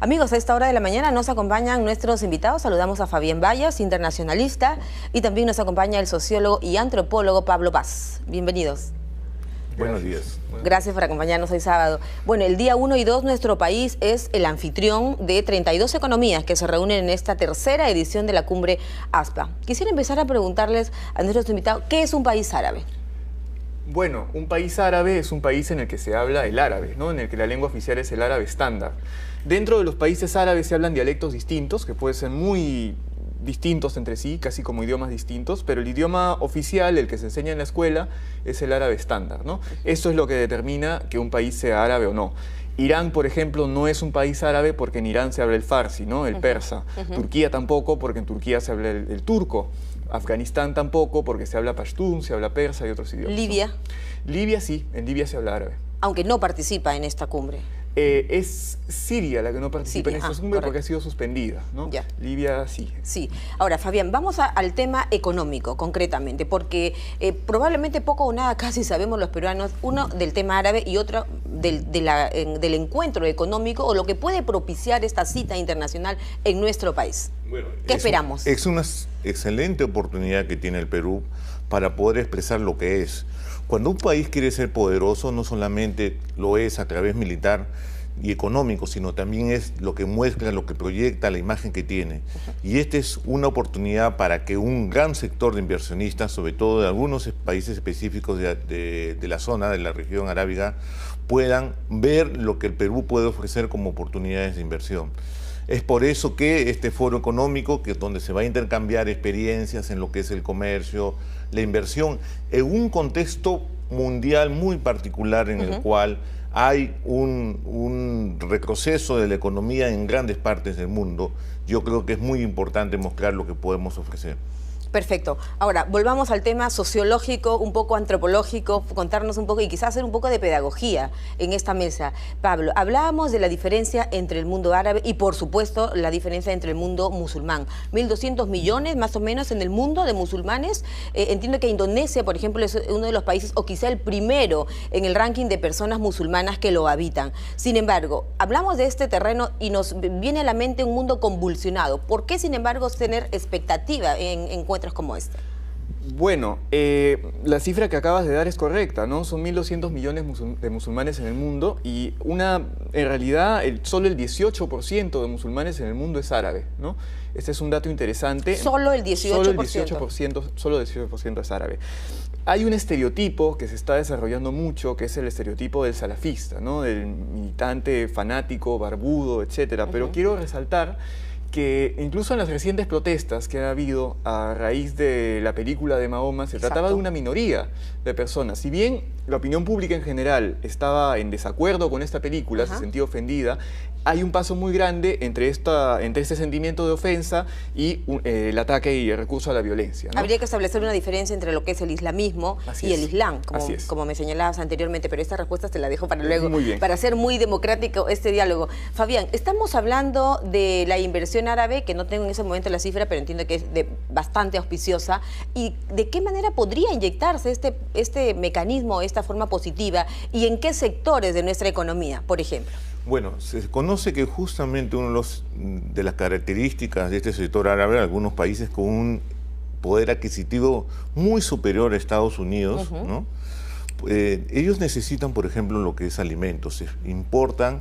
Amigos, a esta hora de la mañana nos acompañan nuestros invitados. Saludamos a Fabián Bayas, internacionalista, y también nos acompaña el sociólogo y antropólogo Pablo Paz. Bienvenidos. Buenos días. Gracias por acompañarnos hoy sábado. Bueno, el día 1 y 2 nuestro país es el anfitrión de 32 economías que se reúnen en esta tercera edición de la cumbre ASPA. Quisiera empezar a preguntarles a nuestros invitados, ¿qué es un país árabe? Bueno, un país árabe es un país en el que se habla el árabe, ¿no? En el que la lengua oficial es el árabe estándar. Dentro de los países árabes se hablan dialectos distintos, que pueden ser muy distintos entre sí, casi como idiomas distintos, pero el idioma oficial, el que se enseña en la escuela, es el árabe estándar, ¿no? Eso es lo que determina que un país sea árabe o no. Irán, por ejemplo, no es un país árabe porque en Irán se habla el farsi, ¿no? El persa. Turquía tampoco porque en Turquía se habla el turco. Afganistán tampoco porque se habla pashtún, se habla persa y otros idiomas. ¿Libia? ¿No? Libia sí, en Libia se habla árabe. Aunque no participa en esta cumbre. Es Siria la que no participa en esta cumbre porque ha sido suspendida, ¿no? Ya. Libia sí. Sí. Ahora, Fabián, vamos al tema económico, concretamente, porque probablemente poco o nada casi sabemos los peruanos, uno del tema árabe y otro del encuentro económico o lo que puede propiciar esta cita internacional en nuestro país. Bueno, ¿qué esperamos? Es una excelente oportunidad que tiene el Perú para poder expresar lo que es. Cuando un país quiere ser poderoso, no solamente lo es a través militar y económico, sino también es lo que muestra, lo que proyecta, la imagen que tiene. Y esta es una oportunidad para que un gran sector de inversionistas, sobre todo de algunos países específicos de la zona, de la región arábiga, puedan ver lo que el Perú puede ofrecer como oportunidades de inversión. Es por eso que este foro económico, que es donde se va a intercambiar experiencias en lo que es el comercio, la inversión, en un contexto mundial muy particular en el cual hay un retroceso de la economía en grandes partes del mundo, yo creo que es muy importante mostrar lo que podemos ofrecer. Perfecto. Ahora, volvamos al tema sociológico, un poco antropológico, contarnos un poco y quizás hacer un poco de pedagogía en esta mesa. Pablo, hablábamos de la diferencia entre el mundo árabe y, por supuesto, la diferencia entre el mundo musulmán. 1.200 millones más o menos en el mundo de musulmanes. Entiendo que Indonesia, por ejemplo, es uno de los países, o quizá el primero en el ranking de personas musulmanas que lo habitan. Sin embargo, hablamos de este terreno y nos viene a la mente un mundo convulsionado. ¿Por qué, sin embargo, tener expectativa en encuentros como este? Bueno, la cifra que acabas de dar es correcta, ¿no? Son 1.200 millones de musulmanes en el mundo y en realidad solo el 18% de musulmanes en el mundo es árabe, ¿no? Este es un dato interesante. Solo el 18%. Solo el 18% es árabe. Hay un estereotipo que se está desarrollando mucho, que es el estereotipo del salafista, ¿no? Del militante fanático, barbudo, etcétera. Pero quiero resaltar que incluso en las recientes protestas que ha habido a raíz de la película de Mahoma, se trataba de una minoría de personas. Si bien la opinión pública en general estaba en desacuerdo con esta película, se sentía ofendida, hay un paso muy grande entre este sentimiento de ofensa y el ataque y el recurso a la violencia, ¿no? Habría que establecer una diferencia entre lo que es el islamismo y el islam, como me señalabas anteriormente, pero esta respuesta te la dejo para luego, para hacer muy democrático este diálogo. Fabián, estamos hablando de la inversión árabe, que no tengo en ese momento la cifra, pero entiendo que es bastante auspiciosa, y de qué manera podría inyectarse este mecanismo, esta forma positiva, y en qué sectores de nuestra economía, por ejemplo. Bueno, se conoce que justamente una de las características de este sector árabe, algunos países con un poder adquisitivo muy superior a Estados Unidos, ¿no? Ellos necesitan, por ejemplo, lo que es alimentos. Importan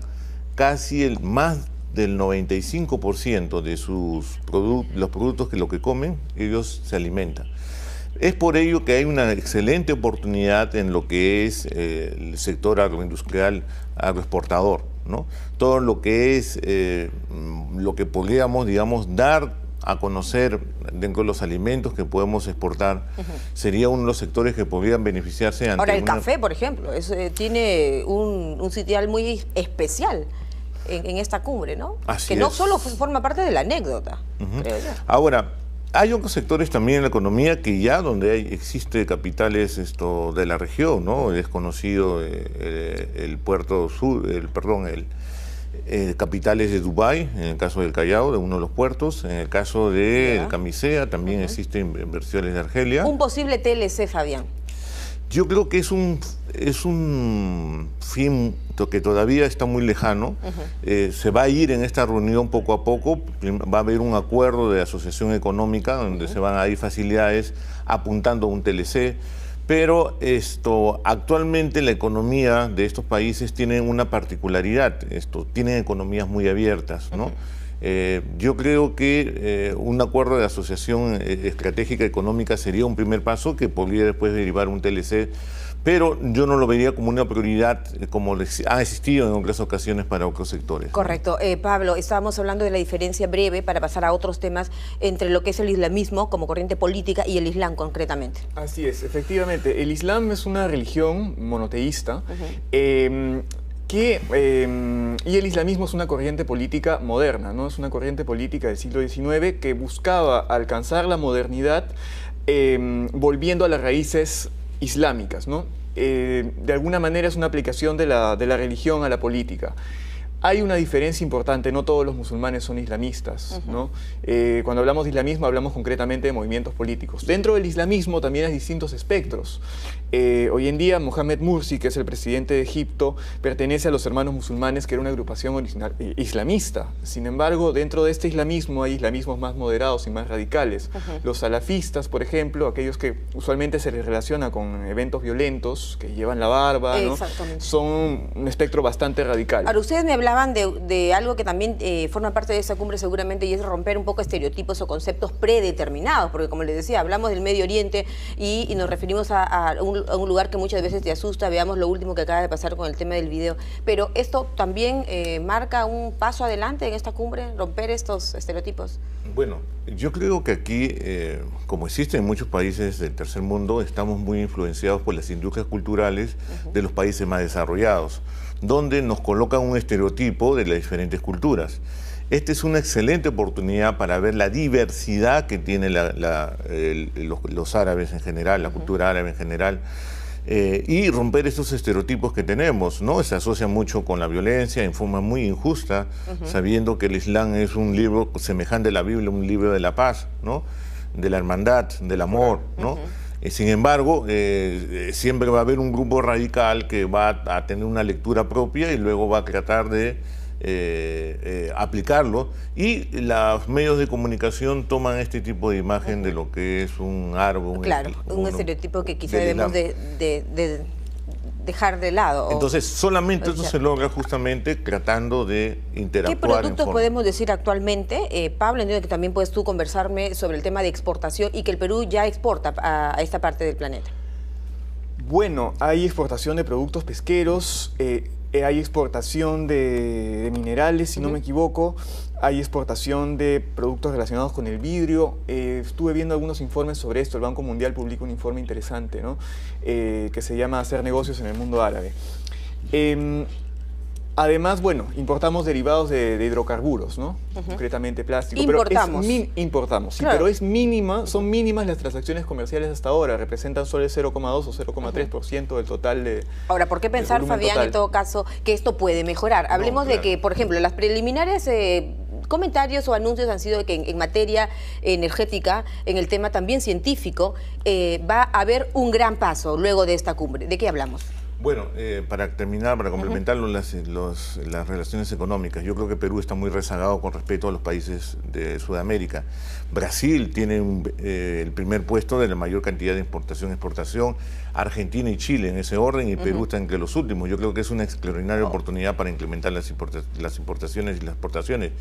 casi más del 95% de los productos que lo que comen, ellos se alimentan. Es por ello que hay una excelente oportunidad en lo que es el sector agroindustrial, agroexportador, ¿no? Todo lo que es lo que podríamos, digamos, dar a conocer dentro de los alimentos que podemos exportar, sería uno de los sectores que podrían beneficiarse. Ahora, el café, por ejemplo, tiene un sitial muy especial en esta cumbre, ¿no? Así que no es. solo forma parte de la anécdota, creo yo. Ahora, hay otros sectores también en la economía que ya donde existe capitales de la región, ¿no? Es conocido el puerto sur, capitales de Dubái, en el caso del Callao, de uno de los puertos. En el caso de Camisea también existen inversiones de Argelia. Un posible TLC, Fabián. Yo creo que es un fin que todavía está muy lejano. Se va a ir en esta reunión poco a poco. Va a haber un acuerdo de asociación económica donde se van a ir facilidades apuntando a un TLC. Pero actualmente la economía de estos países tiene una particularidad. Tienen economías muy abiertas, ¿no? Yo creo que un acuerdo de asociación estratégica económica sería un primer paso que podría después derivar un TLC, pero yo no lo vería como una prioridad como ha existido en otras ocasiones para otros sectores. Correcto. Pablo, estábamos hablando de la diferencia breve, para pasar a otros temas, entre lo que es el islamismo como corriente política y el islam concretamente. Así es, efectivamente. El islam es una religión monoteísta, y el islamismo es una corriente política moderna, ¿no? Es una corriente política del siglo XIX que buscaba alcanzar la modernidad volviendo a las raíces islámicas, ¿no? De alguna manera es una aplicación de la religión a la política. Hay una diferencia importante, no todos los musulmanes son islamistas, ¿no? Cuando hablamos de islamismo hablamos concretamente de movimientos políticos. Dentro del islamismo también hay distintos espectros. Hoy en día Mohamed Mursi, que es el presidente de Egipto, pertenece a los Hermanos Musulmanes, que era una agrupación islamista. Sin embargo, dentro de este islamismo hay islamismos más moderados y más radicales. Los salafistas, por ejemplo, aquellos que usualmente se les relaciona con eventos violentos, que llevan la barba, ¿no? Son un espectro bastante radical. Ahora, ustedes me hablaban de algo que también forma parte de esa cumbre seguramente, y es romper un poco estereotipos o conceptos predeterminados, porque como les decía, hablamos del Medio Oriente y nos referimos a un lugar que muchas veces te asusta. Veamos lo último que acaba de pasar con el tema del video. Pero esto también marca un paso adelante en esta cumbre, romper estos estereotipos. Bueno, yo creo que aquí, como existe en muchos países del tercer mundo, estamos muy influenciados por las industrias culturales de los países más desarrollados, donde nos colocan un estereotipo de las diferentes culturas. Esta es una excelente oportunidad para ver la diversidad que tienen los árabes en general, la cultura árabe en general, y romper esos estereotipos que tenemos, ¿no? Se asocia mucho con la violencia en forma muy injusta, sabiendo que el Islam es un libro semejante a la Biblia, un libro de la paz, ¿no? De la hermandad, del amor, ¿no? Sin embargo, siempre va a haber un grupo radical que va a tener una lectura propia y luego va a tratar de aplicarlo, y los medios de comunicación toman este tipo de imagen de lo que es un árbol. Claro, un estereotipo que quizá debemos de dejar de lado. Entonces, solamente eso se logra justamente tratando de interactuar. ¿Qué productos podemos decir actualmente? Pablo, entiendo que también puedes tú conversarme sobre el tema de exportación y que el Perú ya exporta a esta parte del planeta. Bueno, hay exportación de productos pesqueros, hay exportación de minerales, si no me equivoco, hay exportación de productos relacionados con el vidrio. Estuve viendo algunos informes sobre esto. El Banco Mundial publica un informe interesante, ¿no? Que se llama Hacer negocios en el mundo árabe. Además, bueno, importamos derivados de hidrocarburos, ¿no? Concretamente plástico. Importamos. Pero importamos, sí, claro. Pero son mínimas las transacciones comerciales hasta ahora. Representan solo el 0,2 o 0,3% del total de... Ahora, ¿por qué pensar, Fabián, total, en todo caso, que esto puede mejorar? Hablemos de que, por ejemplo, las preliminares... comentarios o anuncios han sido de que en materia energética, en el tema también científico, va a haber un gran paso luego de esta cumbre. ¿De qué hablamos? Bueno, para terminar, para complementarlo, las relaciones económicas, yo creo que Perú está muy rezagado con respecto a los países de Sudamérica. Brasil tiene el primer puesto de la mayor cantidad de importación-exportación, Argentina y Chile en ese orden, y Perú está entre los últimos. Yo creo que es una extraordinaria oportunidad para implementar las importaciones y las exportaciones.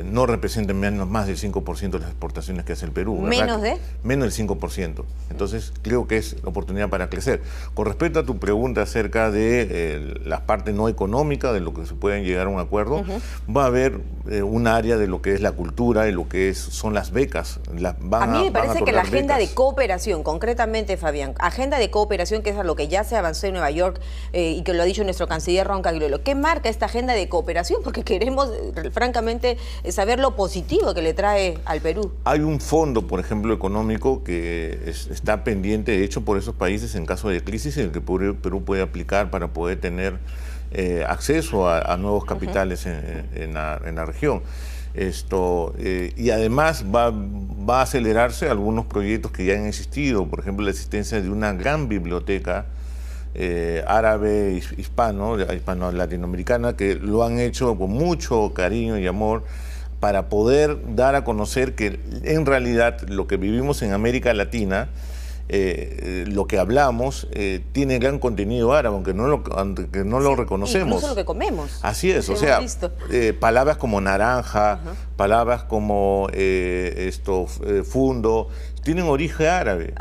No representan más del 5% de las exportaciones que hace el Perú. ¿Menos de? Menos del 5%. Entonces, creo que es la oportunidad para crecer. Con respecto a tu pregunta acerca de la parte no económica, de lo que se pueden llegar a un acuerdo, va a haber un área de lo que es la cultura y lo que son las becas. A mí me parece que la agenda de cooperación, concretamente, Fabián, agenda de cooperación, que es a lo que ya se avanzó en Nueva York y que lo ha dicho nuestro canciller Roncaglia, ¿qué marca esta agenda de cooperación? Porque queremos, francamente, saber lo positivo que le trae al Perú. Hay un fondo, por ejemplo, económico que está pendiente, hecho por esos países en caso de crisis, en el que Perú puede aplicar para poder tener acceso a nuevos capitales en la región. Y además va a acelerarse algunos proyectos que ya han existido, por ejemplo, la existencia de una gran biblioteca árabe hispano-latinoamericana, que lo han hecho con mucho cariño y amor para poder dar a conocer que en realidad lo que vivimos en América Latina, lo que hablamos, tiene gran contenido árabe, aunque no lo reconocemos. Incluso lo que comemos. Así es, o sea, palabras como naranja, palabras como fundo, tienen origen árabe.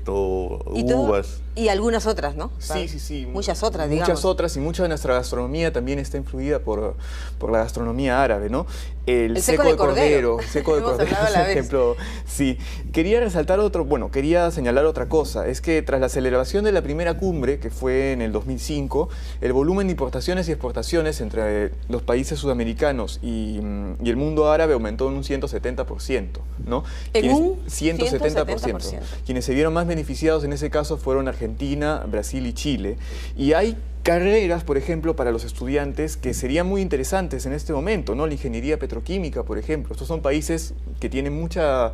Uvas. Y algunas otras, ¿no? Sí. Muchas otras, digamos. Muchas otras, y mucha de nuestra gastronomía también está influida por la gastronomía árabe, ¿no? El seco de cordero. Seco de cordero, por ejemplo. Sí. Quería señalar otra cosa. Es que tras la celebración de la primera cumbre, que fue en el 2005, el volumen de importaciones y exportaciones entre los países sudamericanos y el mundo árabe aumentó en un 170%, ¿no? ¿En un 170%. Quienes se vieron más beneficiados en ese caso fueron Argentina, Brasil y Chile. Y hay carreras, por ejemplo, para los estudiantes que serían muy interesantes en este momento, ¿no? La ingeniería petroquímica, por ejemplo. Estos son países que tienen mucha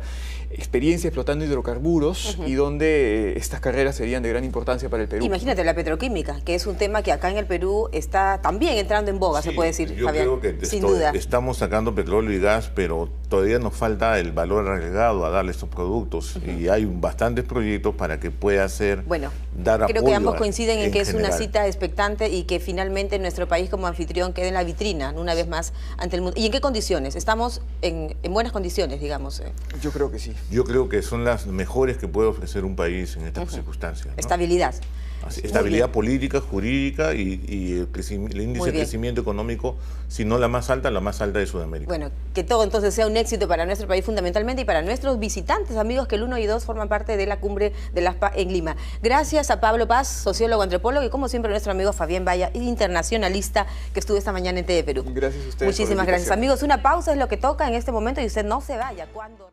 experiencia explotando hidrocarburos y donde estas carreras serían de gran importancia para el Perú. Imagínate, la petroquímica, que es un tema que acá en el Perú está también entrando en boga, se puede decir, Fabián. Yo creo que sin duda. Estamos sacando petróleo y gas, pero todavía nos falta el valor agregado a darle estos productos. Y hay bastantes proyectos para que pueda ser, dar apoyo. Creo que ambos coinciden en que es general. Una cita expectante y que finalmente nuestro país como anfitrión quede en la vitrina, una vez más, ante el mundo. ¿Y en qué condiciones? ¿Estamos en buenas condiciones, digamos? Yo creo que sí. Yo creo que son las mejores que puede ofrecer un país en estas circunstancias, ¿no? Estabilidad. Estabilidad política, jurídica y el índice de crecimiento económico, si no la más alta de Sudamérica. Bueno, que todo entonces sea un éxito para nuestro país fundamentalmente y para nuestros visitantes, amigos, que el 1 y 2 forman parte de la cumbre de la ASPA en Lima. Gracias a Pablo Paz, sociólogo, antropólogo, y como siempre nuestro amigo Fabián Vaya, internacionalista, que estuvo esta mañana en TV Perú. Gracias a ustedes. Muchísimas gracias, amigos. Una pausa es lo que toca en este momento y usted no se vaya. Cuando